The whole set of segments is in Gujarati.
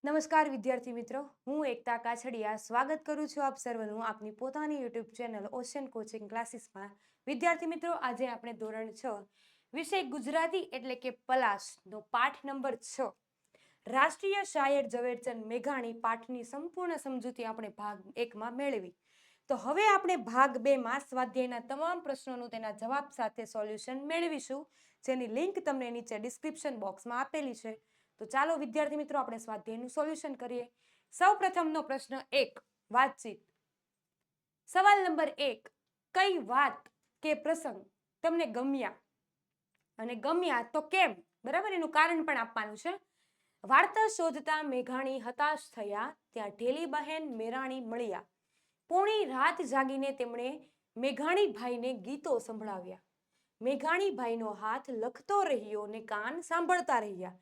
નમસ્કાર વિદ્યાર્થી મિત્રો, હું એકતા કાછડિયા સ્વાગત કરું છું આપ સર્વનું આપની પોતાની યુટ્યુબ ચેનલ ઓશન કોચિંગ ક્લાસીસમાં. વિદ્યાર્થી મિત્રો, આજે આપણે ધોરણ 6 વિષય ગુજરાતી એટલે કે પલાશનો પાઠ નંબર 6 રાષ્ટ્રીય શાયર ઝવેરચંદ મેઘાણી પાઠની સંપૂર્ણ સમજૂતી આપણે ભાગ 1માં મેળવી. તો હવે આપણે ભાગ 2માં સ્વાધ્યાયના તમામ પ્રશ્નોનું તેના જવાબ સાથે સોલ્યુશન મેળવીશું, જેની લિંક તમને નીચે ડિસ્ક્રિપ્શન બોક્સમાં આપેલી છે. તો ચાલો વિદ્યાર્થી મિત્રો, આપણે સ્વાધ્યાયનું સોલ્યુશન કરીએ. સૌ પ્રથમનો પ્રશ્ન 1, વાતચીત. સવાલ નંબર 1, કઈ વાત કે પ્રસંગ તમને ગમ્યા અને ગમ્યા તો કેમ? બરાબર, એનું કારણ પણ આપવાનું છે. વાર્તા શોધતા મેઘાણી હતાશ થયા, ત્યાં ઢેલીબહેન મેરાણી મળ્યા. પોણી રાત જાગીને તેમણે મેઘાણીભાઈને ગીતો સંભળાવ્યા. મેઘાણીભાઈનો હાથ લખતો રહ્યો ને કાન સાંભળતા રહ્યા.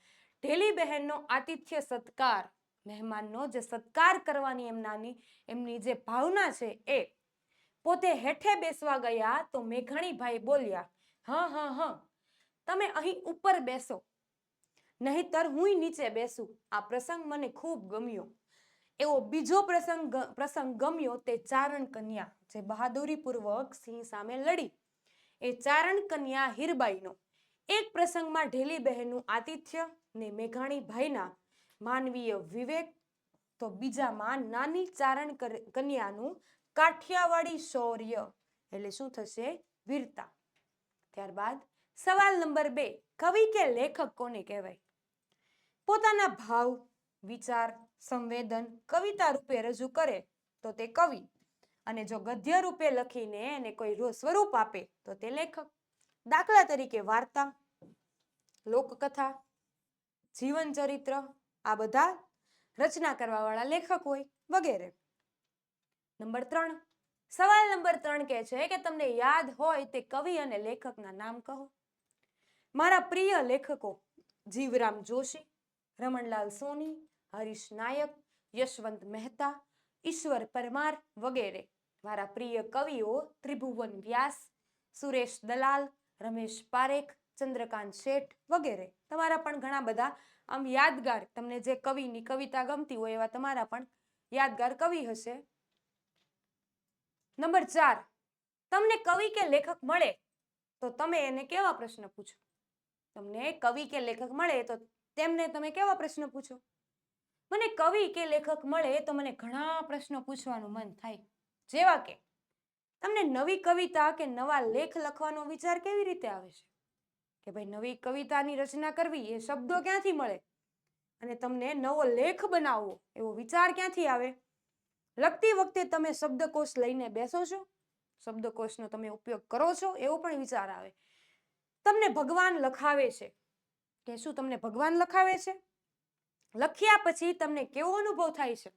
ઢેલી બહેનનો આતિથ્ય સત્કાર, મહેમાનનો જે સત્કાર કરવાની એમની જે ભાવના છે એ. પોતે હેઠે બેસવા ગયા તો મેઘાણીભાઈ બોલ્યા, હ તમે અહીં ઉપર બેસો, નહીંતર હુંય નીચે બેસું. આ પ્રસંગ મને ખૂબ ગમ્યો. એવો બીજો પ્રસંગ ગમ્યો તે ચારણ કન્યા, જે બહાદુરીપૂર્વક સિંહ સામે લડી. એ ચારણ કન્યા હીરબાઈનો. એક પ્રસંગમાં ઢેલી બહેનનું આતિથ્ય ને મેઘાણીભાઈના માનવીય વિવેક, તો બીજામાં નાની ચારણ કન્યાનું કાઠિયાવાડી શૌર્ય, એટલે શું થશે? વીરતા. ત્યારબાદ સવાલ નંબર 2, કવિ કે લેખક કોને કહેવાય? પોતાના ભાવ, વિચાર, સંવેદન કવિતા રૂપે રજૂ કરે તો તે કવિ, અને જો ગદ્ય રૂપે લખીને એને કોઈ સ્વરૂપ આપે તો તે લેખક. દાખલા તરીકે વાર્તા, લોકકથા, જીવન ચરિત્ર, આ બધા રચના કરવા વાળા લેખક હોય વગેરે. નંબર 3, સવાલ નંબર 3 કહે છે કે તમને યાદ હોય તે કવિ અને લેખકના નામ કહો. મારા પ્રિય લેખકો જીવરામ જોશી, રમણલાલ સોની, હરીશ નાયક, યશવંત મહેતા, ઈશ્વર પરમાર વગેરે. મારા પ્રિય કવિઓ ત્રિભુવન વ્યાસ, સુરેશ દલાલ, રમેશ પારેખ, ચંદ્રકાંત શેઠ વગેરે. તમારા પણ ઘણા બધા આમ યાદગાર, તમને જે કવિની કવિતા ગમતી હોય એવા તમારા પણ યાદગાર કવિ હશે. નંબર 4, તમને કવિ કે લેખક મળે તો તમે એને કેવા પ્રશ્ન પૂછો? તમને કવિ કે લેખક મળે તો તેમને તમે કેવા પ્રશ્ન પૂછો? મને કવિ કે લેખક મળે તો મને ઘણા પ્રશ્નો પૂછવાનું મન થાય. જેવા કે, તમને નવી કવિતા કે નવા લેખ લખવાનો વિચાર કેવી રીતે આવે છે? કે ભાઈ, નવી કવિતાની રચના કરવી એ શબ્દો ક્યાંથી મળે? અને તમને નવો લેખ બનાવવો એવો વિચાર ક્યાંથી આવે? લખતી વખતે તમે શબ્દકોશ લઈને બેસો છો? શબ્દકોશનો તમે ઉપયોગ કરો છો? એવો પણ વિચાર આવે. તમને ભગવાન લખાવે છે કે શું તમને ભગવાન લખાવે છે? લખ્યા પછી તમને કેવો અનુભવ થાય છે?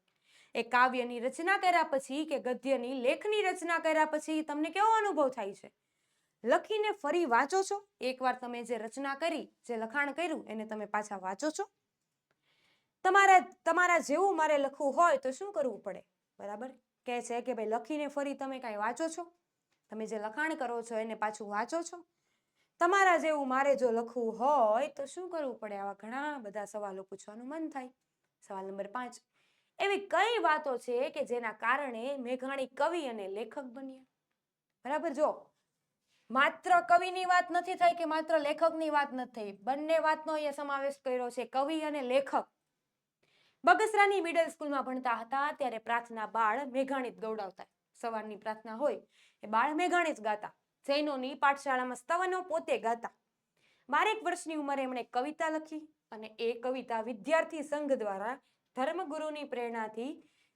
એ કાવ્યની રચના કર્યા પછી કે ગદ્યની લેખની રચના કર્યા પછી તમને કેવો અનુભવ થાય છે? લખીને ફરી વાંચો છો? એકવાર તમે જે રચના કરી, જે લખાણ કર્યું એને તમે પાછા વાંચો છો? તમારા જેવું મારે લખવું હોય તો શું કરવું પડે? બરાબર, કહે છે કે ભાઈ લખીને ફરી તમે કાંઈ વાંચો છો? તમે જે લખાણ કરો છો એને પાછું વાંચો છો? તમારા જેવું મારે જો લખવું હોય તો શું કરવું પડે? આવા ઘણા બધા સવાલો પૂછવાનું મન થાય. સવાલ નંબર 5, એવી કઈ વાતો છે કે જેના કારણે મેઘાણી કવિ અને લેખક બન્યા? બરાબર, જો માત્ર કવિની વાત નથી થઈ કે માત્ર લેખકની વાત નથી થઈ, બંને વાતનો અહીંયા સમાવેશ કર્યો છે, કવિ અને લેખક. બગસરાની મિડલ સ્કૂલમાં ભણતા હતા ત્યારે પ્રાર્થના બાળ મેઘાણી જ ગૌડાવતા. સવારની પ્રાર્થના હોય એ બાળ મેઘાણી જ ગાતા. જૈનોની પાઠશાળામાં સ્તવનો પોતે ગાતા. 12 વર્ષની ઉંમરે એમણે કવિતા લખી અને એ કવિતા વિદ્યાર્થી સંઘ દ્વારા ધર્મગુરુની પ્રેરણાથી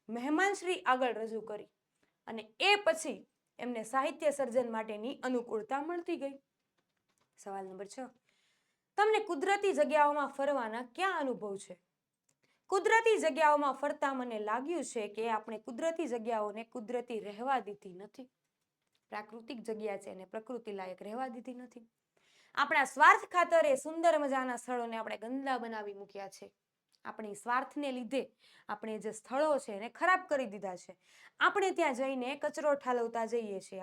મહેમાનશ્રી આગળ રજૂ કરી, અને એ પછી એમને સાહિત્ય સર્જન માટેની અનુકૂળતા મળતી ગઈ. સવાલ નંબર 6, તમને કુદરતી જગ્યાઓમાં ફરવાના ક્યાં અનુભવ છે? કુદરતી જગ્યાઓમાં ફરતા મને લાગ્યું છે કે આપણે કુદરતી જગ્યાઓને કુદરતી રહેવા દીધી નથી. પ્રાકૃતિક જગ્યા છે એને પ્રકૃતિ લાયક રહેવા દીધી નથી. આપણા સ્વાર્થ ખાતર એ સુંદર મજાના સ્થળોને આપણે ગંદા બનાવી મૂક્યા છે. આપણી સ્વાર્થને લીધે આપણે જે સ્થળો છે એને ખરાબ કરી દીધા છે. આપણે ત્યાં જઈને કચરો ઠાલવતા જઈએ છીએ.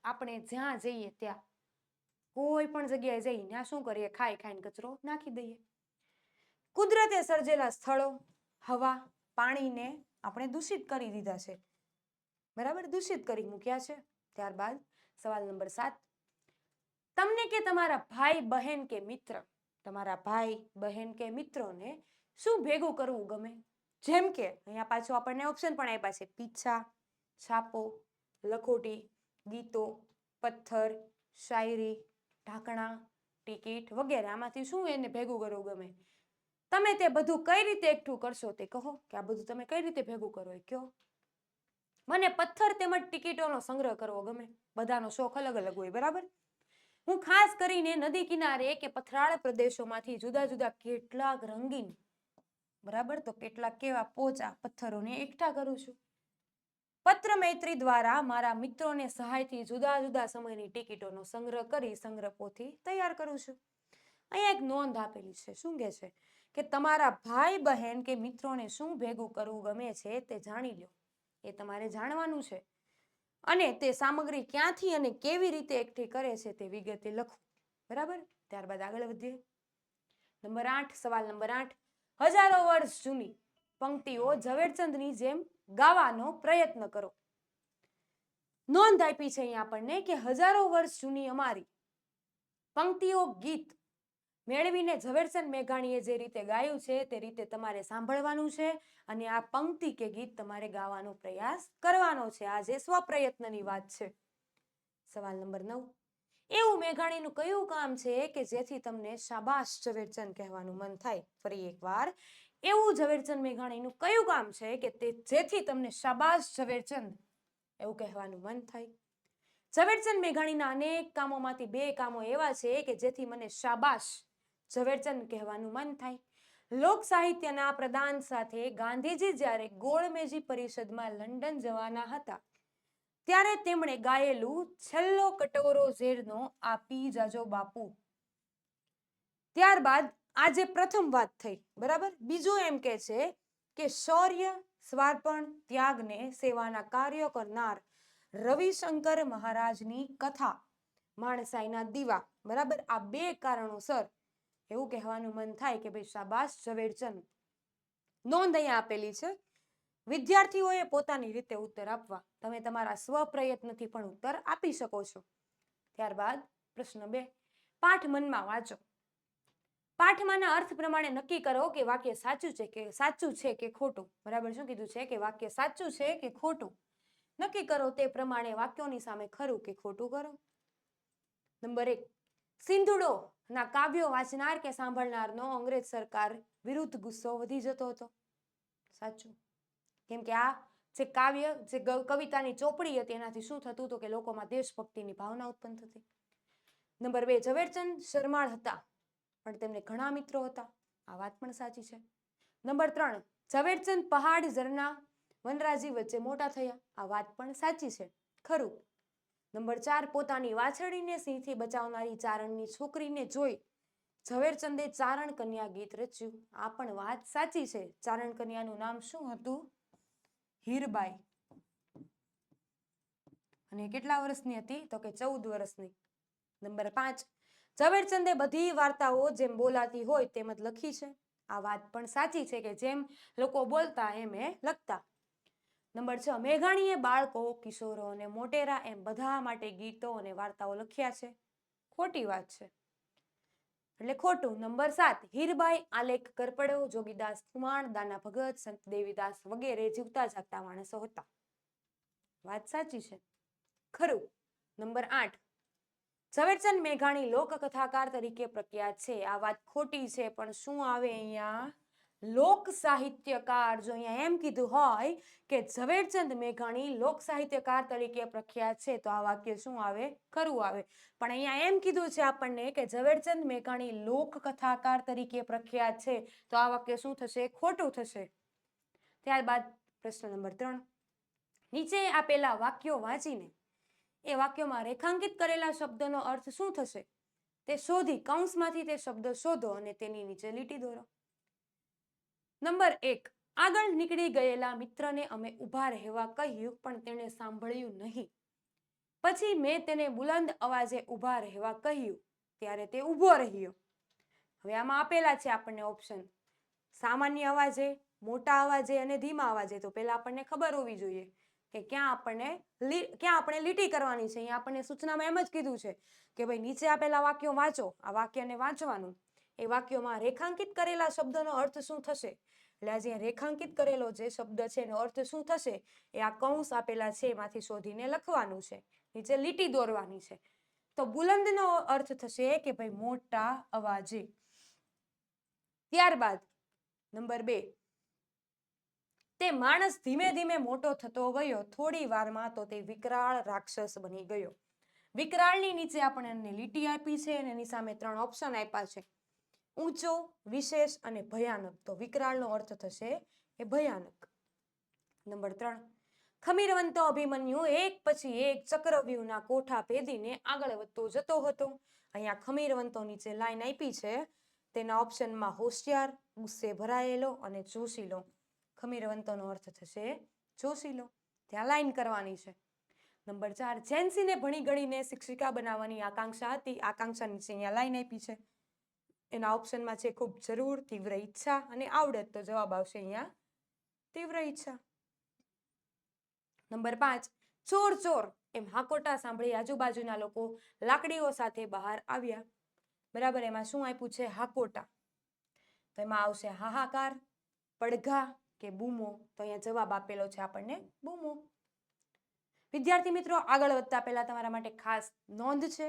આપણે જ્યાં જઈએ ત્યાં, કોઈ પણ જગ્યાએ જઈએ ત્યાં શું કરીએ? ખાઈને કચરો નાખી દઈએ. કુદરતે સર્જેલા સ્થળો, હવા, પાણીને આપણે દૂષિત કરી દીધા છે, બરાબર, દૂષિત કરી મૂક્યા છે. ત્યારબાદ સવાલ નંબર 7, તમને કે તમારા ભાઈ બહેન કે મિત્ર, તમારા ભાઈ બહેન કે મિત્રોને શું ભેગું કરવું ગમે? જેમ કે અહીંયા પાછું આપણને ઓપ્શન પણ આપ્યા છે, પીછા, છાપો, લખોટી, ગીતો, પથ્થર, શાયરી, ઢાંકણા, ટિકિટ વગેરે. આમાંથી શું એને ભેગું કરવું ગમે? તમે તે બધું કઈ રીતે એકઠું કરશો તે કહો, કે આ બધું તમે કઈ રીતે ભેગું કરો એ કહો. મને પથ્થર તેમજ ટિકિટોનો સંગ્રહ કરવો ગમે. બધાનો શોખ અલગ અલગ હોય, બરાબર. હું ખાસ કરીને નદી કિનારે કે પથરાળ પ્રદેશોમાંથી જુદા જુદા કેટલાક રંગીન, બરાબર, તો કેટલાક કેવા પોચા પથ્થરોને એકઠા કરું છું. પત્ર મૈત્રી દ્વારા મારા મિત્રોને સહાયથી જુદા જુદા સમયની ટિકિટોનો સંગ્રહ કરી સંગ્રહપોથી તૈયાર કરું છું. અહીંયા એક નોંધ આપેલી છે. શું કહે છે? કે તમારા ભાઈ બહેન કે મિત્રોને શું ભેગું કરવું ગમે છે તે જાણી લો. એ તમારે જાણવાનું છે. અને તે સામગ્રી ક્યાંથી અને કેવી રીતે એકઠી કરે છે તે વિગતે લખો, બરાબર. ત્યારબાદ આગળ વધીએ. નંબર 8, સવાલ નંબર 8, હજારો વર્ષ જૂની પંક્તિઓ ઝવેરચંદની જેમ ગાવાનો પ્રયત્ન કરો. નોંધ આપી છે અહીંયા આપણને કે હજારો વર્ષ જૂની અમારી પંક્તિઓ ગીત મેળવીને ઝવેરચંદ મેઘાણીએ જે રીતે ગાયું છે તે રીતે તમારે સાંભળવાનું છે અને આ પંક્તિ કે ગીત તમારે ગાવાનો પ્રયાસ કરવાનો છે. આ જે સ્વપ્રયત્નની વાત છે. સવાલ નંબર 9, એવું મેઘાણીનું કયું કામ છે કે જેથી તમને શાબાશ ઝવેરચંદ કહેવાનું મન થાય? ફરી એકવાર, એવું ઝવેરચંદ મેઘાણીનું કયું કામ છે કે જેથી તમને શાબાશ ઝવેરચંદ એવું કહેવાનું મન થાય? ઝવેરચંદ મેઘાણીના અનેક કામોમાંથી 2 કામો એવા છે કે જેથી મને શાબાશ ઝવેરચંદ કહેવાનું મન થાય. લોક સાહિત્યના પ્રદાન સાથે ગાંધીજી જ્યારે ગોળમેજી પરિષદમાં લંડન જવાના હતા ત્યારે તેમણે ગાયેલું છેલ્લો કટોરો ઝેરનો આ પી જાજો બાપુ. ત્યારબાદ આજે પ્રથમ વાત થઈ, બરાબર. બીજું એમ કે છે કે શૌર્ય, સ્વાર્પણ, ત્યાગને સેવાના કાર્યો કરનાર રવિશંકર મહારાજની કથા માણસાઈના દીવા, બરાબર. આ 2 કારણોસર એવું કહેવાનું મન થાય કે ભાઈ શાબાશ ઝવેરચંદ. નોંધ અહીંયા આપેલી છે. વિદ્યાર્થીઓએ પોતાની રીતે ઉત્તર આપવા. તમે તમારા સ્વપ્રયત્નથી પણ ઉત્તર આપી શકો છો. ત્યારબાદ પ્રશ્ન 2, પાઠ મનમાં વાંચો. પાઠમાંના અર્થ પ્રમાણે નક્કી કરો કે વાક્ય સાચું છે કે ખોટું, બરાબર. શું કીધું છે કે વાક્ય સાચું છે કે ખોટું નક્કી કરો. તે પ્રમાણે વાક્યોની સામે ખરું કે ખોટું કરો. નંબર 1, સિંધુડો ના કાવ્યો વાંચનાર કે સાંભળનારનો અંગ્રેજ સરકાર વિરુદ્ધ ગુસ્સો વધી જતો હતો. સાચું. કેમ કે આ જે કાવ્ય, જે કવિતાની ચોપડી હતી એનાથી શું થતું હતું કે લોકોમાં દેશભક્તિની ભાવના ઉત્પન્ન થતી. નંબર 2, ઝવેરચંદ શરમાળ હતા પણ તેમને ઘણા મિત્રો હતા. આ વાત પણ સાચી છે. નંબર 3, ઝવેરચંદ પહાડ, ઝરણા, વનરાજી વચ્ચે મોટા થયા. આ વાત પણ સાચી છે, ખરું. નંબર 4, પોતાની વાછરડીને સિંહથી બચાવનારી ચારણની છોકરીને જોઈ ઝવેરચંદે ચારણ કન્યા ગીત રચ્યું. આ પણ વાત સાચી છે. ચારણ કન્યાનું નામ શું હતું? હીરબાઈ. અને કેટલા વર્ષની હતી? તો કે 14 વર્ષની. નંબર 5, ઝવેરચંદે બધી વાર્તાઓ જેમ બોલાતી હોય તેમ જ લખી છે. આ વાત પણ સાચી છે કે જેમ લોકો બોલતા એમ એ લખતા. નંબર 6, મેઘાણીએ બાળકો, કિશોરો અને મોટેરા એમ બધા માટે ગીતો અને વાર્તાઓ લખ્યા છે. ખોટી વાત છે, એટલે ખોટું. નંબર 7, હીરબાઈ આલેખ કરપડો, જોગીદાસ ખુમાણ, દાના ભગત, સંત દેવીદાસ વગેરે જીવતા જાગતા માણસો હતા. વાત સાચી છે, ખરું. નંબર 8, ઝવેરચંદ મેઘાણી લોકકથાકાર તરીકે પ્રખ્યાત છે. આ વાત ખોટી છે, પણ શું આવે અહીંયા? લોક સાહિત્યકાર. જો અહીંયા એમ કીધું હોય કે ઝવેરચંદ મેઘાણી લોક સાહિત્યકાર તરીકે પ્રખ્યાત છે તો આ વાક્ય શું આવે? ખરું આવે. પણ અહીંયા એમ કીધું છે આપણને કે ઝવેરચંદ મેઘાણી લોકકથાકાર તરીકે પ્રખ્યાત છે તો આ વાક્ય શું થશે? ખોટું થશે. ત્યારબાદ પ્રશ્ન નંબર 3, નીચે આપેલા વાક્યો વાંચીને એ વાક્યોમાં રેખાંકિત કરેલા શબ્દનો અર્થ શું થશે તે શોધી કૌંસમાંથી તે શબ્દ શોધો અને તેની નીચે લીટી દોરો. નંબર 1, આગળ નીકળી ગયેલા મિત્રને અમે ઊભા રહેવા કહ્યું પણ તેણે સાંભળ્યું નહીં. પછી મેં તેને બુલંદ અવાજે ઊભા રહેવા કહ્યું ત્યારે તે ઊભો રહ્યો. હવે આમાં આપેલા છે આપણને ઓપ્શન: સામાન્ય અવાજે, મોટા અવાજે અને ધીમા અવાજે. તો પહેલા આપણને ખબર હોવી જોઈએ કે ક્યાં આપણે લીટી કરવાની છે. અહીંયા આપણને સૂચનામાં એમ જ કીધું છે કે ભાઈ નીચે આપેલા વાક્યો વાંચો. આ વાક્યને વાંચવાનું. એ વાક્યોમાં રેખાંકિત કરેલા શબ્દનો અર્થ શું થશે. એટલે આજે રેખાંકિત કરેલો જે શબ્દ છે એનો અર્થ શું થશે એ આ કૌંસ આપેલા છે એમાંથી શોધીને લખવાનું છે. નીચે લીટી દોરવાની છે. તો બુલંદનો અર્થ થશે કે ભાઈ મોટા અવાજે. ત્યારબાદ નંબર 2, તે માણસ ધીમે ધીમે મોટો થતો ગયો. થોડી વારમાં તો તે વિકરાળ રાક્ષસ બની ગયો. વિકરાળની નીચે આપણને લીટી આપી છે અને એની સામે 3 ઓપ્શન આપ્યા છે. ઊંચો, વિશેષ અને ભયાનક. તો વિકરાળનો અર્થ થશે એ ભયાનક. નંબર 3, ખમીરવંતો અભિમન્યુ એક પછી એક ચક્રવ્યૂહના કોઠા ભેદીને આગળ વધતો જતો હતો. અહીંયા ખમીરવંતો નીચે લાઈન આપી છે. તેના ઓપ્શનમાં હોશિયાર, ગુસ્સે ભરાયેલો અને જોશીલો. ખમીરવંતોનો અર્થ થશે જોશીલો. ત્યાં લાઈન કરવાની છે. નંબર 4, જેન્સીને ભણી ગણીને શિક્ષિકા બનાવવાની આકાંક્ષા હતી. આકાંક્ષા નીચે અહીંયા લાઈન આપી છે. એના ઓપ્શનમાં છે ખૂબ જરૂર, તીવ્ર ઈચ્છા અને આવડત. તો જવાબ આવશે અહીંયા તીવ્ર ઈચ્છા. નંબર 5, ચોર ચોર એમ હાકોટા સાંભળી આજુબાજુના લોકો લાકડીઓ સાથે બહાર આવ્યા. બરાબર, એમાં શું આપ્યું છે હાકોટા. તો એમાં આવશે હાહાકાર, પડઘા કે બૂમો. તો અહીંયા જવાબ આપેલો છે આપણને બૂમો. વિદ્યાર્થી મિત્રો, આગળ વધતા પહેલા તમારા માટે ખાસ નોંધ છે.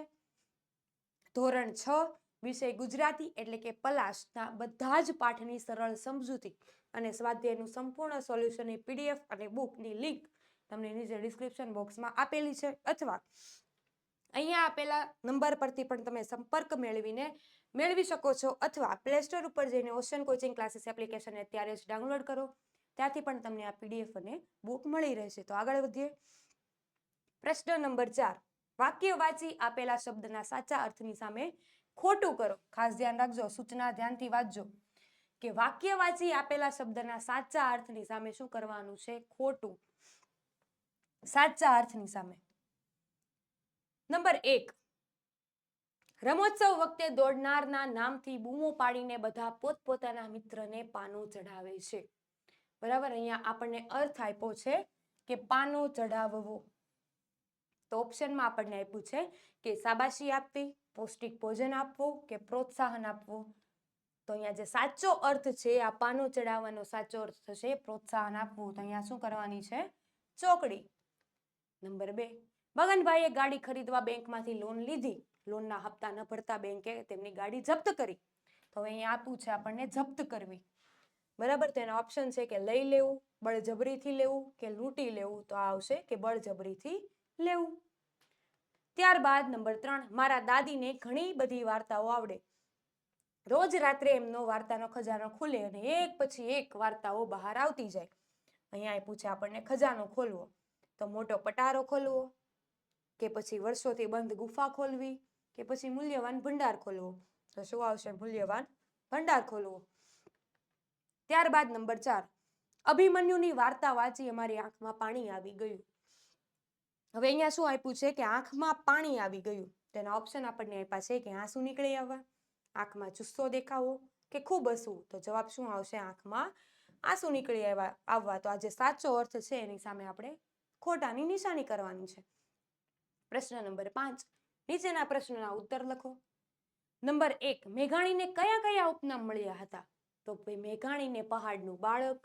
ધોરણ 6 વિષય ગુજરાતી એટલે કે પલાશના બધા જ પાઠની સરળ સમજૂતી અને સ્વાધ્યાયનું સંપૂર્ણ સોલ્યુશનની PDF અને બુકની લિંક તમને નીચે ડિસ્ક્રિપ્શન બોક્સમાં આપેલી છે, અથવા અહીંયા આપેલા નંબર પરથી પણ તમે સંપર્ક મેળવી શકો છો, અથવા પ્લે સ્ટોર ઉપર જઈને ઓશન કોચિંગ ક્લાસીસ એપ્લિકેશન અત્યારે જ ડાઉનલોડ કરો. ત્યાંથી પણ તમને આ PDF અને બુક મળી રહેશે. તો આગળ વધીએ. પ્રશ્ન નંબર 4, વાક્ય વાંચી આપેલા શબ્દના સાચા અર્થની સામે ખોટું કરો. ખાસ ધ્યાન રાખજો, સૂચના ધ્યાનથી વાંચજો કે વાક્ય વાંચી આપેલા શબ્દના સાચા અર્થની સામે શું કરવાનું છે ખોટું. સાચા અર્થની સામે. નંબર 1, રમોત્સવ વખતે દોડનારના નામથી બૂમો પાડીને બધા પોતપોતાના મિત્રને પાનું ચઢાવે છે. બરાબર, અહીંયા આપણને અર્થ આપ્યો છે કે પાનો ચઢાવવો. તો ઓપ્શનમાં આપણને આપ્યું છે કે શાબાશી આપવી, પૌષ્ટિક ભોજન આપવું કે પ્રોત્સાહન આપવું. તો અહીંયા જે સાચો અર્થ છે આ પાનો ચઢાવવાનો સાચો અર્થ થશે પ્રોત્સાહન આપવું. તો અહીંયા શું કરવાની છે ચોકડી. નંબર 2, મગનભાઈએ ગાડી ખરીદવા બેંકમાંથી લોન લીધી. લોનના હપ્તા ન ભરતા બેંકે તેમની ગાડી જપ્ત કરી. તો અહીંયા આપ્યું છે આપણને જપ્ત કરવી. બરાબર, તો એના ઓપ્શન છે કે લઈ લેવું, બળજબરીથી લેવું કે લૂંટી લેવું. તો આ આવશે કે બળજબરીથી લેવું. ત્યારબાદ નંબર 3, મારા દાદીને ઘણી બધી વાર્તાઓ આવડે. રોજ રાત્રે એમનો વાર્તાનો ખજાનો ખુલે અને એક પછી એક વાર્તાઓ બહાર આવતી જાય. અહીંયા આપ્યું છે આપણને ખજાનો ખોલવો. તો મોટો પટારો ખોલવો કે પછી વર્ષોથી બંધ ગુફા ખોલવી કે પછી મૂલ્યવાન ભંડાર ખોલવો. તો શું આવશે મૂલ્યવાન ભંડાર ખોલવો. ત્યારબાદ નંબર 4, અભિમન્યુની વાર્તા વાંચી અમારી આંખમાં પાણી આવી ગયું. હવે અહીંયા શું આપ્યું છે કે આંખમાં પાણી આવી ગયું. તેના ઓપ્શન આપણને આપ્યા છે કે આંસુ નીકળી આવવા, આંખમાં જુસ્સો દેખાવો કે ખૂબ હસવું. તો જવાબ શું આવશે આંખમાં આંસુ નીકળી આવવા. તો આ જે સાચો અર્થ છે એની સામે આપણે ખોટાની નિશાની કરવાની છે. પ્રશ્ન નંબર 5, નીચેના પ્રશ્નોના ઉત્તર લખો. નંબર 1, મેઘાણીને કયા કયા ઉપનામ મળ્યા હતા. તો ભાઈ મેઘાણીને પહાડનું બાળક,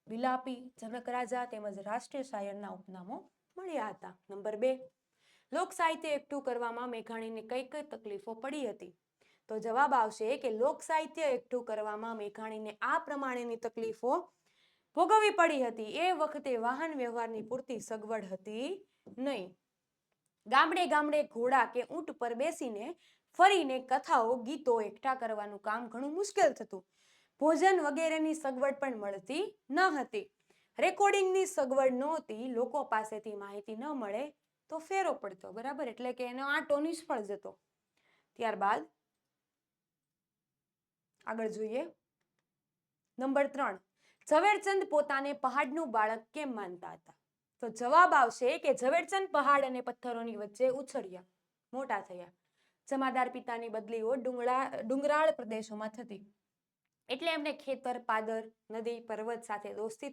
વિલાપી, જનક રાજા તેમજ રાષ્ટ્રીય શાયરના ઉપનામો મળ્યા હતા. નંબર 2, લોક સાહિત્ય એકઠું કરવામાં મેઘાણીને કઈ કઈ તકલીફો પડી હતી. તો જવાબ આવશે કે લોક સાહિત્ય એકઠું કરવામાં મેઘાણીને આ પ્રમાણેની તકલીફો ભોગવવી પડી હતી. એ વખતે વાહન વ્યવહારની પૂરતી સગવડ હતી નહીં. ગામડે ગામડે ઘોડા કે ઊંટ પર બેસીને ફરીને કથાઓ, ગીતો એકઠા કરવાનું કામ ઘણું મુશ્કેલ થતું. ભોજન વગેરેની સગવડ પણ મળતી ન હતી. રેકોર્ડિંગની સગવડ નહોતી. લોકો પાસેથી માહિતી ન મળે તો ફેરો પડતો. બરાબર, એટલે કે એનો આંટો નિષ્ફળ જતો. ત્યારબાદ આગળ જોઈએ. નંબર 3, ઝવેરચંદ પોતાને પહાડનું બાળક કેમ માનતા હતા. તો જવાબ આવશે કે ઝવેરચંદ પહાડ અને પથ્થરોની વચ્ચે ઉછળ્યા, મોટા થયા. જમાદાર પિતાની બદલીઓ ડુંગરાળ પ્રદેશોમાં થતી. એટલે એમને ખેતર, પાદર, નદી, પર્વત સાથે દોસ્તી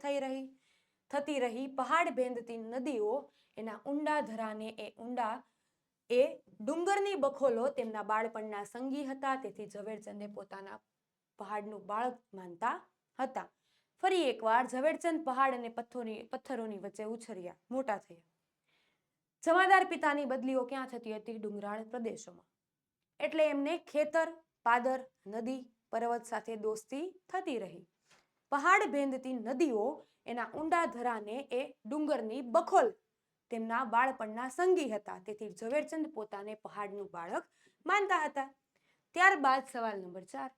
થતી રહી. પહાડ ભેંદતી નદીઓ એના ઊંડા ધરાને એ ડુંગરની બખોલો તેમના બાળપણના સંગી હતા. તેથી ઝવેરચંદે પોતાના પહાડનું બાળક માનતા હતા. ફરી એકવાર ઝવેરચંદ પહાડ અને પથ્થરોની વચ્ચે ઉછર્યા, મોટા થયા. જમાદાર પિતાની બદલીઓ ક્યાં થતી હતી? ડુંગરાળ પ્રદેશોમાં. એટલે એમને ખેતર, પાદર, નદી, પર્વત સાથે દોસ્તી થતી રહી. પહાડ ભેંદતી નદીઓ એના ઊંડા ધરાને એ ડુંગરની બખોલ તેમના બાળપણના સંગી હતા. તેથી ઝવેરચંદ પોતાને પહાડનું બાળક માનતા હતા. ત્યારબાદ સવાલ નંબર 4.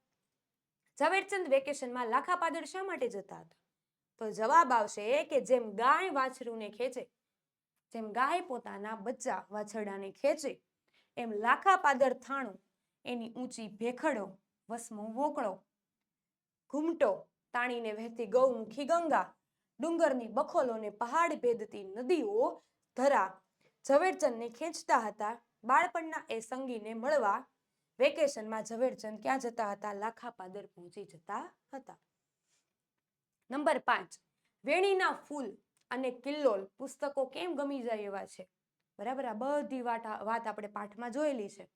ઝવેરચંદ વેકેશનમાં લાખા પાદર શા માટે જતા હતા? તો જવાબ આવશે કે જેમ ગાય વાછરુને ખેંચે, જેમ ગાય પોતાના બચ્ચા વાછરડાને ખેંચે, એમ લાખા પાદર થાણું એની ઊંચી ભેખડો, વસમો વોકળો, ઘૂમટો, તાણીને વહેતી ગૌમુખી ગંગા, ડુંગરની બખોલોને પહાડ ભેદતી નદીઓ ધરા ઝવેરચંદને ખેંચતા હતા. બાળપણના એ સંગીને મળવા વેકેશનમાં ઝવેરચંદ ક્યાં જતા હતા? લાખા પાદર પહોંચી જતા હતા. નંબર 5. વેણીના ફૂલ અને કિલ્લોલ પુસ્તકો કેમ ગમી જાય એવા છે? બરાબર, આ બધી વાત આપણે પાઠમાં જોયેલી છે.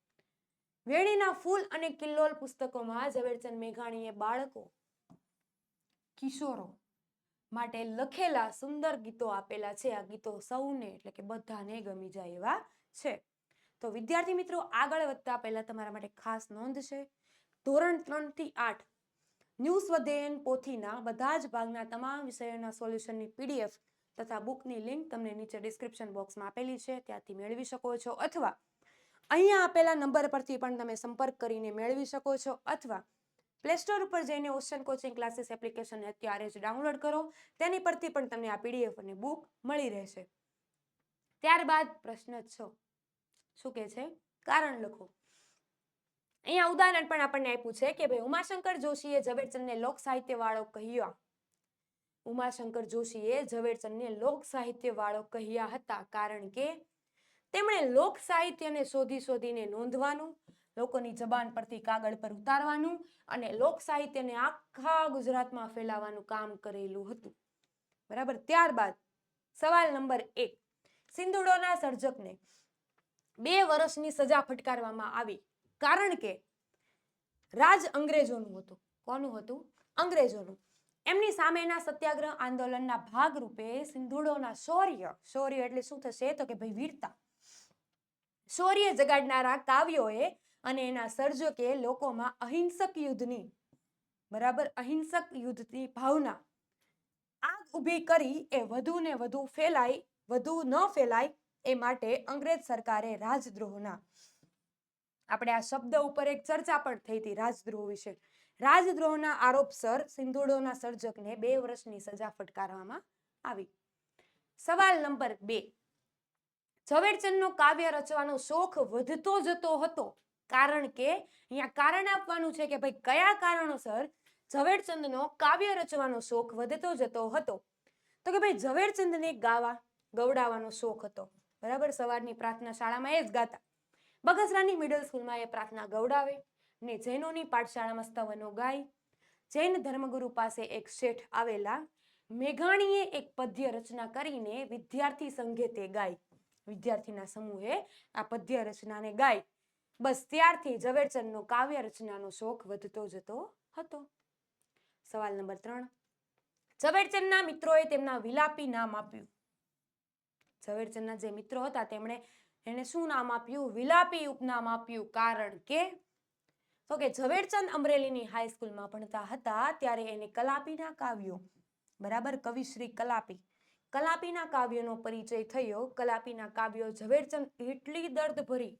વેણીના ફૂલ અને કિલ્લોલ પુસ્તકોમાં ઝવેરચંદ મેઘાણીએ બાળકો, કિશોરો માટે લખેલા સુંદર ગીતો આપેલા છે. આ ગીતો સૌને એટલે કે બધાને ગમી જાય એવા છે. તો વિદ્યાર્થી મિત્રો, આગળ વધતા પહેલા તમારા માટે ખાસ નોંધ છે. ધોરણ 3 થી 8 ન્યૂ સ્વધ્યયન પોથીના બધા જ ભાગના તમામ વિષયોના સોલ્યુશનની PDF તથા બુકની લિંક તમને નીચે ડિસ્ક્રિપ્શન બોક્સમાં આપેલી છે, ત્યાંથી મેળવી શકો છો, અથવા અહીંયા આપેલા નંબર પરથી પણ તમે સંપર્ક કરીને મેળવી શકો છો, અથવા પ્લે સ્ટોર ઉપર જઈને ઓશન કોચિંગ ક્લાસીસ એપ્લિકેશન અત્યારે જ ડાઉનલોડ કરો. તેની પરથી પણ તમને આ PDF અને બુક મળી રહેશે. ત્યારબાદ પ્રશ્ન 6 શું કહે છે? કારણ લખો. અહીંયા ઉદાહરણ પણ આપણને આપ્યું છે કે ભાઈ ઉમાશંકર જોશીએ ઝવેરચંદને લોક સાહિત્ય વાળો કહ્યા. ઉમાશંકર જોશીએ ઝવેરચંદને લોક સાહિત્ય વાળો કહ્યા હતા કારણ કે તેમણે લોક સાહિત્યને શોધીને નોંધવાનું, લોકોની જબાન પરથી કાગળ પર ઉતારવાનું અને લોક સાહિત્યને આખા ગુજરાતમાં ફેલાવવાનું કામ કરેલું હતું. બરાબર. ત્યારબાદ સવાલ નંબર 1. સિંધુડોના સર્જકને 2 વર્ષની સજા ફટકારવામાં આવી કારણ કે રાજ અંગ્રેજોનું હતું. કોનું હતું? અંગ્રેજોનું. એમની સામેના સત્યાગ્રહ આંદોલનના ભાગરૂપે સિંધુડોના શૌર્ય એટલે શું થશે? તો કે ભાઈ વીરતા, શૌર્ય જગાડનારા કાવ્યોએ અને એના સર્જકે લોકોમાં અહિંસક યુદ્ધની, બરાબર, અહિંસક યુદ્ધની ભાવના આગ ઊભી કરી એ વધુ ને વધુ ન ફેલાય એ માટે અંગ્રેજ સરકારે રાજદ્રોહના, આપણે આ શબ્દ ઉપર એક ચર્ચા પણ થઈ હતી રાજદ્રોહ વિશે, રાજદ્રોહના આરોપસર સિંધુડોના સર્જકને 2 વર્ષની સજા ફટકારવામાં આવી. સવાલ નંબર 2. ઝવેરચંદનો કાવ્ય રચવાનો શોખ વધતો જતો હતો કારણ કે અહીંયા કારણ આપવાનું છે કે ભાઈ કયા કારણોસર ઝવેરચંદનો કાવ્ય રચવાનો શોખ વધતો જતો હતો? તો કે ભાઈ ઝવેરચંદને ગવડાવવાનો શોખ હતો. બરાબર. સવારની પ્રાર્થના શાળામાં એ જ ગાતા. બગસરાની મિડલ સ્કૂલમાં એ પ્રાર્થના ગવડાવે ને જૈનોની પાઠશાળામાં સ્તવનો ગાય. જૈન ધર્મગુરુ પાસે એક શેઠ આવેલા મેઘાણીએ એક પદ્ય રચના કરીને વિદ્યાર્થી સંઘે તે ગાય. વિદ્યાર્થીના સમૂહે આ પદ્ય રચનાને ગાય. બસ ત્યારથી ઝવેરચંદનો કાવ્ય રચનાનો શોખ વધતો જતો હતો. સવાલ નંબર 3. ઝવેરચંદના મિત્રોએ તેમના વિલાપી નામ આપ્યું. ઝવેરચંદના જે મિત્રો હતા તેમણે એને શું નામ આપ્યું? વિલાપી ઉપનામ આપ્યું. કારણ કે તો કે ઝવેરચંદ અમરેલીની હાઈસ્કૂલમાં ભણતા હતા ત્યારે એને કલાપીના કાવ્યો, બરાબર, કવિશ્રી કલાપીના કાવ્યનો પરિચય થયો. કલાપીના કાવ્યો ઝવેરચંદ એટલી દર્દભરી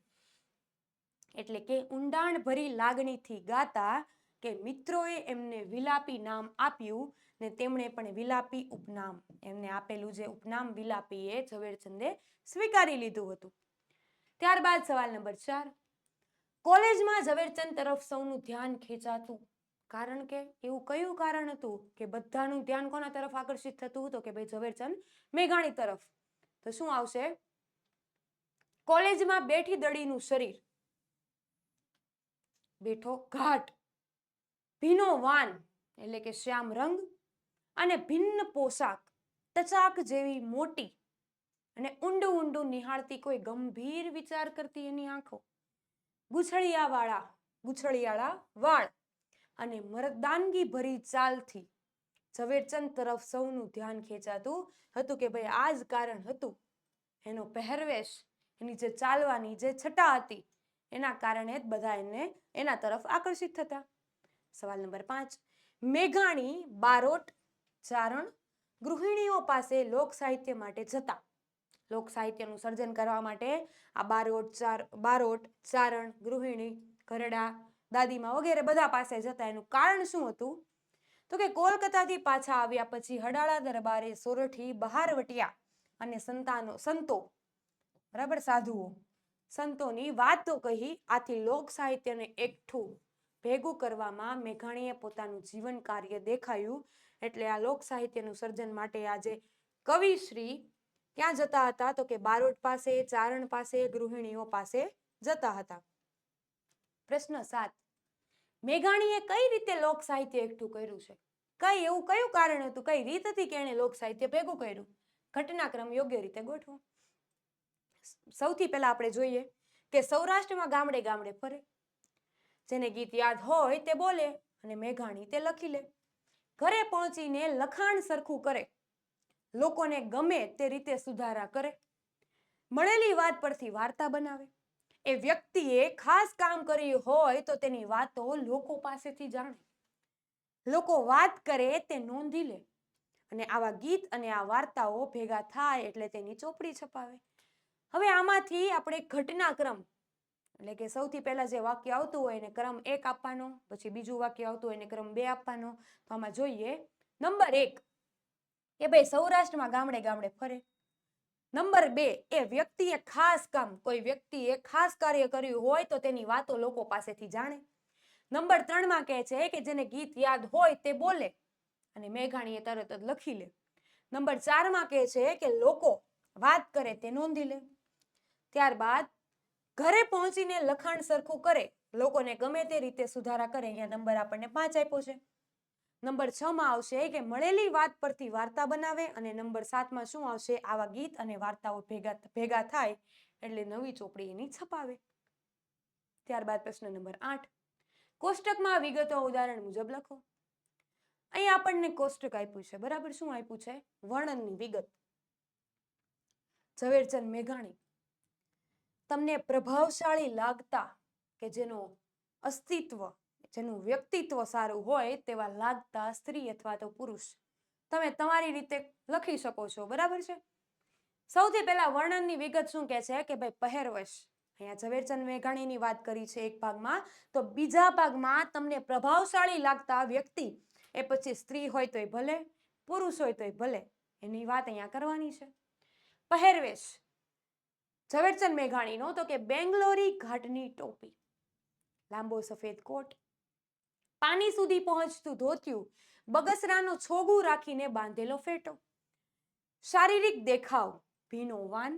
એટલે કે ઊંડાણભરી લાગણીથી ગાતા કે મિત્રોએ એમને વિલાપી નામ આપ્યું ને તેમણે પણ વિલાપી ઉપનામ, એમને આપેલું જે ઉપનામ વિલાપી એ ઝવેરચંદે સ્વીકારી લીધું હતું. ત્યારબાદ સવાલ નંબર 4. કોલેજમાં ઝવેરચંદ તરફ સૌનું ધ્યાન ખેંચાતું કારણ કે એવું કયું કારણ હતું કે બધાનું ધ્યાન કોના તરફ આકર્ષિત થતું હતું? કે ભાઈ ઝવેરચંદ મેઘાણી તરફ. તો શું આવશે? કોલેજમાં બેઠી દડીનું શરીર, બેઠો ઘાટ, ભીનો વાન, એટલે કે શ્યામ રંગ અને ભિન્ન પોશાક, ટચાક જેવી મોટી અને ઊંડું ઊંડું નિહાળતી કોઈ ગંભીર વિચાર કરતી એની આંખો, ગુછળિયાળા વાળ અને મર્દાનગી ભરી ચાલથી ઝવેરચંદ તરફ સૌનું ધ્યાન ખેંચાતું હતું કે ભાઈ આ જ કારણ હતું. એનો પહેરવેશ, એની જે ચાલવાની જે છટા હતી, એના કારણે જ બધા એના તરફ આકર્ષિત થતા. સવાલ નંબર 5. મેઘાણી બારોટ ચારણ ગૃહિણીઓ પાસે લોક સાહિત્ય માટે જતા. લોક સાહિત્યનું સર્જન કરવા માટે આ બારોટ ચારણ ગૃહિણી ઘરડા દાદીમા વગેરે બધા પાસે જતા. એનું કારણ શું હતું? તો કે કોલકાતાથી પાછા આવ્યા પછી હડાળા દરબારે સોરઠી બહારવટિયા અને સંતો બરાબર સાધુઓ સંતોની વાતો કહી. આથી લોક સાહિત્યને એકઠું ભેગું કરવામાં મેઘાણીએ પોતાનું જીવન કાર્ય દેખાયું. એટલે આ લોક સાહિત્યનું સર્જન માટે આજે કવિશ્રી ક્યાં જતા હતા? તો કે બારોટ પાસે, ચારણ પાસે, ગૃહિણીઓ પાસે જતા હતા. પ્રશ્ન 7. મેઘાણીએ કઈ રીતે લોક સાહિત્ય એકઠું કર્યું છે? કયું કારણ હતું, કઈ રીત હતી કે એણે લોક સાહિત્ય ભેગું કર્યું? ઘટનાક્રમ યોગ્ય રીતે ગોઠવો. સૌથી પહેલા આપણે જોઈએ કે સૌરાષ્ટ્રમાં ગામડે ગામડે ફરે, જેને ગીત યાદ હોય તે બોલે અને મેઘાણી તે લખી લે. ઘરે પહોંચીને લખાણ સરખું કરે, લોકોને ગમે તે રીતે સુધારા કરે, મળેલી વાત પરથી વાર્તા બનાવે. એ વ્યક્તિએ ખાસ કામ કર્યું હોય તો તેની વાતો લોકો પાસેથી જાણે, લોકો વાત કરે તે નોંધી લે અને આવા ગીત અને આ વાર્તાઓ ભેગા થાય એટલે તેની ચોપડી છપાવે. હવે આમાંથી આપણે ઘટનાક્રમ એટલે કે સૌથી પહેલા જે વાક્ય આવતું હોય એને ક્રમ 1 આપવાનો, પછી બીજું વાક્ય આવતું હોય એને ક્રમ 2 આપવાનો. તો આમાં જોઈએ નંબર 1 કે ભાઈ સૌરાષ્ટ્રમાં ગામડે ગામડે ફરે. નંબર 2 એ વ્યક્તિએ ખાસ કામ, કોઈ વ્યક્તિએ ખાસ કાર્ય કર્યું હોય તો તેની વાતો લોકો પાસેથી જાણે. નંબર 3 માં કહે છે કે જેને ગીત યાદ હોય તે બોલે અને મેઘાણીએ તરત જ લખી લે. નંબર 4 માં કહે છે કે લોકો વાત કરે તે નોંધી લે. ત્યારબાદ ઘરે પહોંચીને લખાણ સરખું કરે, લોકોને ગમે તે રીતે સુધારા કરે. અહીંયા નંબર આપણને 5 આપ્યો છે. નંબર 6 માં આવશે કે મળેલી વાત પરથી વાર્તા બનાવે અને નંબર 7 માં શું આવશે? આવા ગીત અને વાર્તાઓ ભેગા થાય એટલે નવી ચોપડી એની છપાવે. ત્યારબાદ પ્રશ્ન નંબર 8. કોષ્ટકમાં વિગતો ઉદાહરણ મુજબ લખો. અહીં આપણને કોષ્ટક આપ્યું છે, બરાબર. શું આપ્યું છે? વર્ણનની વિગત. ઝવેરચંદ મેઘાણી તમને પ્રભાવશાળી લાગતા કે જેનું અસ્તિત્વ, જેનું વ્યક્તિત્વ સારું હોય તેવા લાગતા સ્ત્રી અથવા તો પુરુષ તમે તમારી રીતે લખી શકો છો, બરાબર છે. સૌથી પહેલા વર્ણનની વિગત શું કહે છે કે ભાઈ પહેરવેશ. અહીંયા ઝવેરચંદ મેઘાણીની વાત કરી છે એક ભાગમાં, તો બીજા ભાગમાં તમને પ્રભાવશાળી લાગતા વ્યક્તિ, એ પછી સ્ત્રી હોય તોય ભલે, પુરુષ હોય તોય ભલે, એની વાત અહીંયા કરવાની છે. પહેરવેશ ઝવેરચંદ મેઘાણીનો તો કે બેંગ્લોરી ઘાટની ટોપી, લાંબો સફેદ કોટ, પાની સુધી પહોંચતું ધોતિયું, બગસરાનો છોગું રાખીને બાંધેલો ફેટો, શારીરિક દેખાવ ભીનો વાન,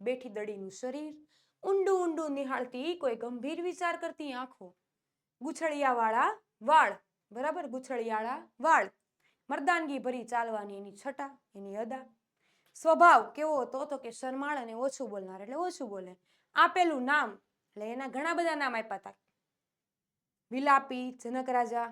બેઠી દડીનું શરીર, ઊંડું ઊંડું નિહાળતી કોઈ ગંભીર વિચાર કરતી આંખો, ગુછળિયાવાળા વાળ, બરાબર, ગુછળિયાળા વાળ, મર્દાનગી ભરી ચાલવાની એની છટા, એની અદા. સ્વભાવ કેવો હતો? તો કે શરમાળ અને ઓછું બોલનાર, એટલે ઓછું બોલે. આપેલું નામ એટલે એના ઘણા બધા નામ આપ્યા હતા. વિલાપી, જનક રાજા.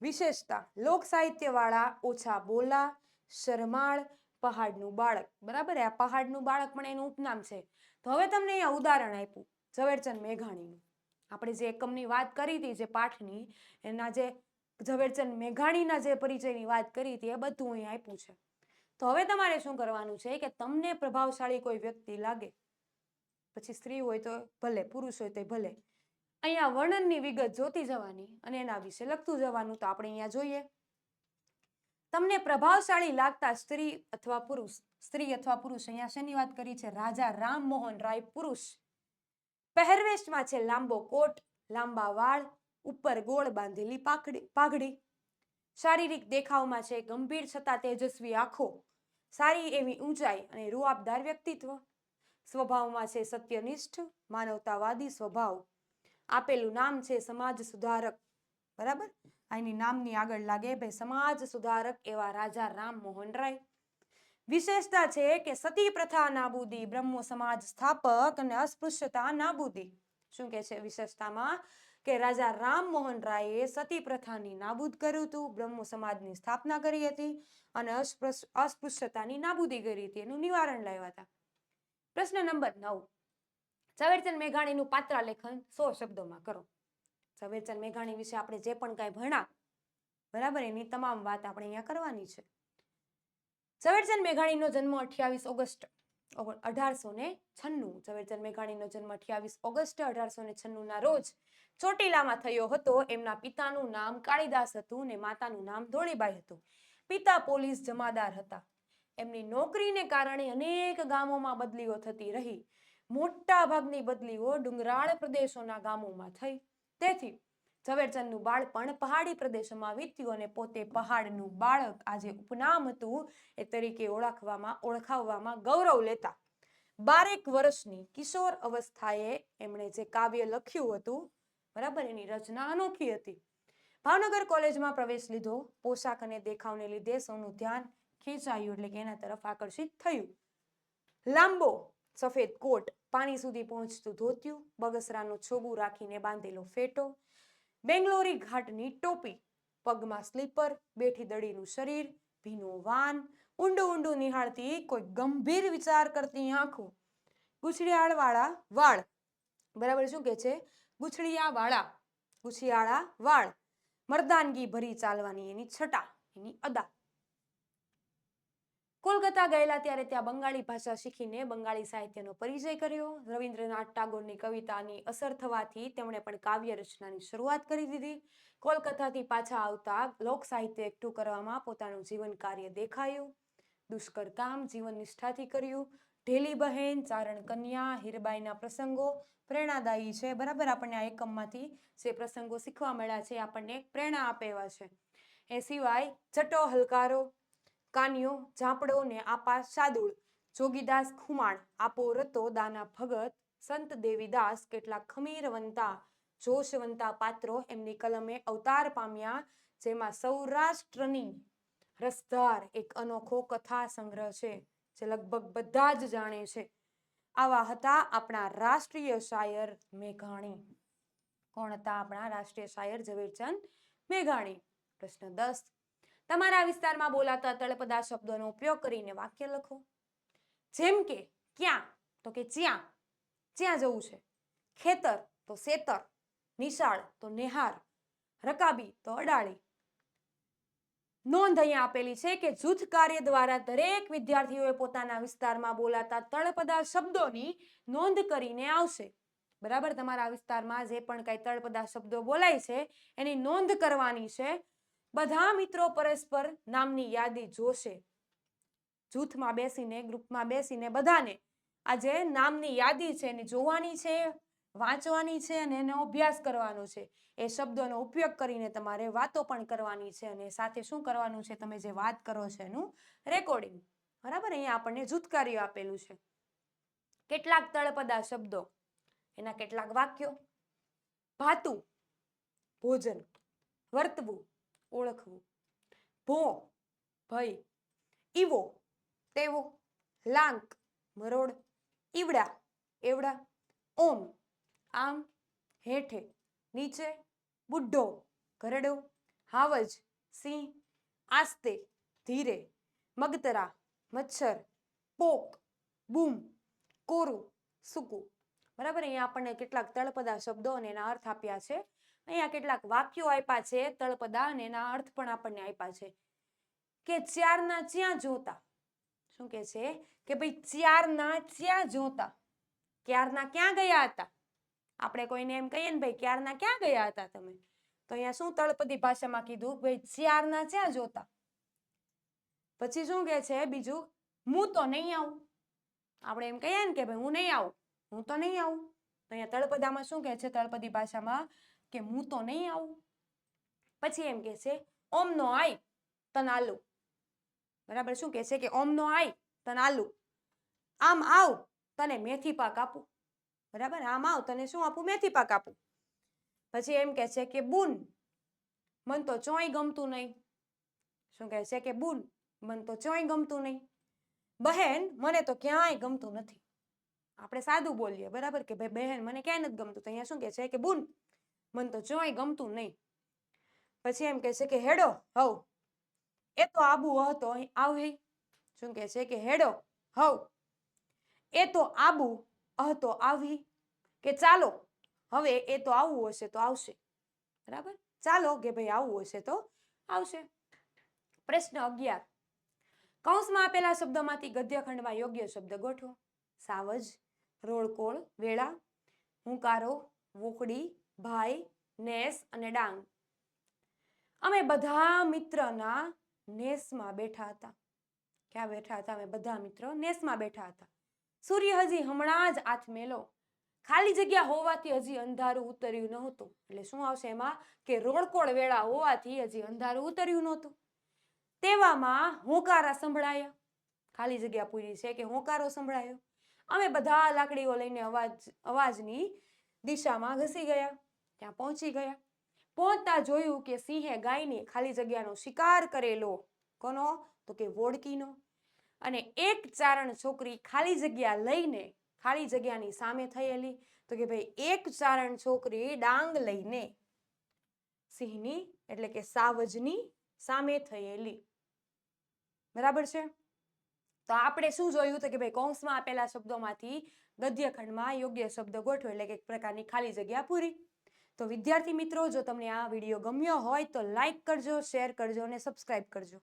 વિશેષતા લોક સાહિત્ય વાળા, ઓછા બોલા, શરમાળ, પહાડનું બાળક, બરાબર. આ પહાડનું બાળક પણ એનું ઉપનામ છે. તો હવે તમને અહીંયા ઉદાહરણ આપ્યું ઝવેરચંદ મેઘાણીનું. આપણે જે એકમની વાત કરી હતી, જે પાઠની, એના જે ઝવેરચંદ મેઘાણીના જે પરિચયની વાત કરી હતી એ બધું અહીં આપ્યું છે. તો હવે તમારે શું કરવાનું છે કે તમને પ્રભાવશાળી કોઈ વ્યક્તિ લાગે, પછી સ્ત્રી હોય તો ભલે, પુરુષ હોય તો ભલે, અહીંયા વર્ણનની વિગત જોતી જવાની અને એના વિશે લખતું જવાનું. તો આપણે અહીંયા જોઈએ તમને પ્રભાવશાળી લાગતા સ્ત્રી અથવા પુરુષ. સ્ત્રી અથવા પુરુષ અહીંયા શેની વાત કરી છે? રાજા રામમોહન રાય પુરુષ. પહેરવેશમાં છે લાંબો કોટ, લાંબા વાળ, ઉપર ગોળ બાંધેલી પાઘડી. શારીરિક દેખાવમાં છે ગંભીર છતાં તેજસ્વી આંખો, સારી એવી ઊંચાઈ અને રૂઆબદાર વ્યક્તિત્વ. સ્વભાવમાં છે સત્યનિષ્ઠ, માનવતાવાદી સ્વભાવ. આપેલું નામ છે સમાજ સુધારક, બરાબર. આની નામની આગળ લાગે ભાઈ સમાજ સુધારક એવા રાજા રામમોહન રાય. વિશેષતા છે કે સતી પ્રથા નાબૂદી, બ્રહ્મો સમાજ સ્થાપક અને અસ્પૃશ્યતા નાબૂદી. શું કે છે વિશેષતામાં કે રાજા રામમોહન રાયે સતી પ્રથાની નાબૂદ કર્યું હતું, બ્રહ્મો સમાજની સ્થાપના કરી હતી અને અસ્પૃશ્યતાની નાબૂદી કરી હતી, એનું નિવારણ લાવ્યા હતા. પ્રશ્ન નંબર 9. ઝવેરચંદ મેઘાણીનું પાત્રાલેખન 100 શબ્દોમાં કરો. ઝવેરચંદ મેઘાણી વિશે આપણે જે પણ કાંઈ ભણ્યા, બરાબર, એની તમામ વાત આપણે અહીંયા કરવાની છે. ઝવેરચંદ મેઘાણીનો જન્મ 28 ઓગસ્ટ 1896. ઝવેરચંદ મેઘાણીનો જન્મ 28 ઓગસ્ટ 1896 ના રોજ ચોટીલામાં થયો હતો. એમના પિતાનું નામ કાળીદાસ હતું ને માતાનું નામ ધોળીબાઈ હતું. પિતા પોલીસ જમાદાર હતા. એમની નોકરીને કારણે અનેક ગામોમાં બદલીઓ થતી રહી. મોટા ભાગની બદલીઓ ડુંગરાળ પ્રદેશોના ગામોમાં થઈ. તેથી ઝવેરચંદનું બાળપણ પહાડી પ્રદેશોમાં વીત્યું અને પોતે પહાડનું બાળક, આ જે ઉપનામ હતું એ તરીકે ઓળખાવવામાં ગૌરવ લેતા 12 વર્ષની કિશોર અવસ્થાએ એમણે જે કાવ્ય લખ્યું હતું, બરાબર, એની રચના અનોખી હતી. ભાવનગર કોલેજમાં પ્રવેશ લીધો. પોશાક અને દેખાવને લીધે સૌનું ધ્યાન ખેંચાયું, એટલે કે એના તરફ આકર્ષિત થયું. લાંબો સફેદ કોટ, પાણી સુધી પહોંચતું ધોતિયું, બગસરાનું છોગું રાખીને બાંધેલો ફેટો, બેંગ્લોરી ઘાટની ટોપી, પગમાં સ્લીપર, બેઠી દડીનું શરીર, ભીનું વાન, ઊંડું ઊંડું નિહાળતી કોઈ ગંભીર વિચાર કરતી આંખો, ગુછડિયાળવાળા વાળ, બરાબર, શું કે છે, ગુછડિયાળા વાળ, મર્દાનગી ભરી ચાલવાની એની છટા, એની અદા. કોલકાતા ગયેલા ત્યારે ત્યાં બંગાળી ભાષા શીખીને બંગાળી સાહિત્યનો પરિચય કર્યો. રવિન્દ્રનાથ ટાગોરની કવિતાની અસર થવાથી તેમણે પણ કાવ્ય રચનાની શરૂઆત કરી દીધી. કોલકાતાથી પાછા આવતા લોક સાહિત્ય એકઠું કરવામાં પોતાનું જીવન કાર્ય દેખાયું. દુષ્કર કામ જીવન નિષ્ઠાથી કર્યું. ઢેલી બહેન, ચારણ કન્યા, હીરબાઈના પ્રસંગો પ્રેરણાદાયી છે, બરાબર. આપણને આ એકમમાંથી જે પ્રસંગો શીખવા મળ્યા છે આપણને પ્રેરણા આપે એવા છે. એ સિવાય ચટો હલકારો, કાન્યો, ઝાપડો ને આપા શાદુળ, જોગીદાસ ખુમાણ, આપો રતો, દાના ભગત, સંત દેવીદાસ, કેટલાક ખમીરવંતા, જોશવંતા પાત્રો એમની કલમે અવતાર પામ્યા, જેમાં સૌરાષ્ટ્રની રસધાર એક અનોખો કથા સંગ્રહ છે જે લગભગ બધા જ જાણે છે. આવા હતા આપણા રાષ્ટ્રીય શાયર મેઘાણી. કોણ હતા આપણા રાષ્ટ્રીય શાયર? ઝવેરચંદ મેઘાણી. પ્રશ્ન 10. તમારા વિસ્તારમાં બોલાતા તળપદા શબ્દોનો ઉપયોગ કરીને વાક્ય લખો. જેમ કે ક્યાં, તો કે ચ્યાં, ચ્યાં જવું છે. ખેતર, તો સેતર. નિશાળ, તો નેહાર. રકાબી, તો અડાળી. નોંધ અહીંયા આપેલી છે કે જૂથ કાર્ય દ્વારા દરેક વિદ્યાર્થીઓએ પોતાના વિસ્તારમાં બોલાતા તળપદા શબ્દોની નોંધ કરીને આવશે, બરાબર. તમારા વિસ્તારમાં જે પણ કઈ તળપદા શબ્દો બોલાય છે એની નોંધ કરવાની છે. બધા મિત્રો પરસ્પર નામની યાદી જોશે. જૂથમાં બેસીને, ગ્રુપમાં બેસીને બધાને આ જે નામની યાદી છે એની જોવાની છે, વાંચવાની છે અને એનો અભ્યાસ કરવાનો છે. એ શબ્દોનો ઉપયોગ કરીને તમારે વાતો પણ કરવાની છે અને સાથે શું કરવાનું છે, તમે જે વાત કરો છો એનું રેકોર્ડિંગ, બરાબર. અહીંયા આપણને જૂથ કાર્ય આપેલું છે. કેટલાક તળપદા શબ્દો, એના કેટલાક વાક્યો. ભાતું, ભોજન. વર્તવું, ઓળખવું. ભો, ભય. ઈવો, તેવો. લાંક, મરોડ. ઈવડા, એવડા. ઓમ, આમ. હેઠે, નીચે. બુઢ્ઢો, ઘરડો. હાવજ, સિંહ. આસ્તે, ધીરે. મગતરા, મચ્છર. પોક, બૂમ. કોરું, સૂકું, બરાબર. અહીંયા આપણને કેટલાક તળપદા શબ્દો અને એના અર્થ આપ્યા છે. અહીંયા કેટલાક વાક્યો આપ્યા છે તળપદા અને એના અર્થ પણ આપણને આપ્યા છે. કે ચ્યારના ચ્યાં જોતા. શું કે છે કે ભાઈ ચ્યારના ચ્યાં જોતા, ક્યારના ક્યાં ગયા હતા. આપણે કોઈને એમ કહીએ ને ભાઈ ક્યારના ક્યાં ગયા હતા તમે, તો અહીંયા શું તળપદી ભાષામાં કીધું, ભાઈ ચ્યારના ચ્યાં જોતા. પછી શું કે છે બીજું, હું તો નહીં આવું. આપણે એમ કહીએ ને કે ભાઈ હું નહીં આવું, હું તો નહીં આવું. તો અહીંયા તળપદામાં શું કહે છે, તળપદી ભાષામાં કે હું તો નહીં આવું. પછી એમ કે છે ઓમ નો આય તન આલુ, બરાબર. શું કે છે કે ઓમ નો આય તન આલુ. આમ આવ તને મેથી પાક આપું, બરાબર. આમ આવ તને શું આપું, મેથી પાક આપું. પછી એમ કે છે કે બુન, મન તો ચોય ગમતું નહીં. શું કહે છે કે બુન, મન તો ચોય ગમતું નહીં. બહેન, મને તો ક્યાંય ગમતું નથી. આપણે સાદું બોલીએ, બરાબર, કે ભાઈ બહેન મને ક્યાંય નથી ગમતું. તો અહીંયા શું કહે છે કે બુન, મન તો ચોય ગમતું નહીં. પછી એમ કહે છે કે હેડો હવ, એ તો આબુ હતો આવે. શું કહે છે કે હેડો હવ, એ તો આબુ હતો આવી. કે ચાલો હવે એ તો આવવું હશે તો આવશે. બરાબર, ચાલો કે ભાઈ આવવું હશે તો આવશે. પ્રશ્ન 11. કૌંસમાં આપેલા શબ્દોમાંથી ગદ્યખંડમાં યોગ્ય શબ્દ ગોઠવો. સાવજ, રોળકોળ, વેળા, હુંકારો, વોકડી, ભાઈ, નેસ અને ડાંગ. અમે બધા મિત્રના નેસમાં બેઠા હતા. ક્યાં બેઠા હતા? અમે બધા મિત્રો નેસમાં બેઠા હતા. સૂર્ય હજી હમણાં જ આથમેલો. ખાલી જગ્યા હોવાથી હજી અંધારું ઉતર્યું નહોતું. એટલે શું આવશે એમાં કે રોળકોળ વેળા હોવાથી હજી અંધારું ઉતર્યું નહોતું. તેવામાં હોંકારા સંભળાયા. ખાલી જગ્યા પૂરી છે કે હોંકારો સંભળાયો. અમે બધા લાકડીઓ લઈને અવાજની દિશામાં ઘસી ગયા. ત્યાં પહોંચી ગયા. પહોંચતા જોયું કે સિંહે ગાયની ખાલી જગ્યાનો શિકાર કરેલો. કોનો? તો કે વોડકીનો. અને એક ચારણ છોકરી ખાલી જગ્યા લઈને ખાલી જગ્યાની સામે થયેલી. તો કે ભાઈ એક ચારણ છોકરી ડાંગ લઈને સિંહની એટલે કે સાવજની સામે થયેલી. બરાબર છે. તો આપણે શું જોયું? તો કે ભાઈ કૌંસમાં આપેલા શબ્દોમાંથી ગદ્યખંડમાં યોગ્ય શબ્દ ગોઠવો, એટલે કે એક પ્રકારની ખાલી જગ્યા પૂરી. તો વિદ્યાર્થી મિત્રો, જો તમને આ વિડીયો ગમ્યો હોય તો લાઈક કરજો, શેર કરજો અને સબસ્ક્રાઈબ કરજો.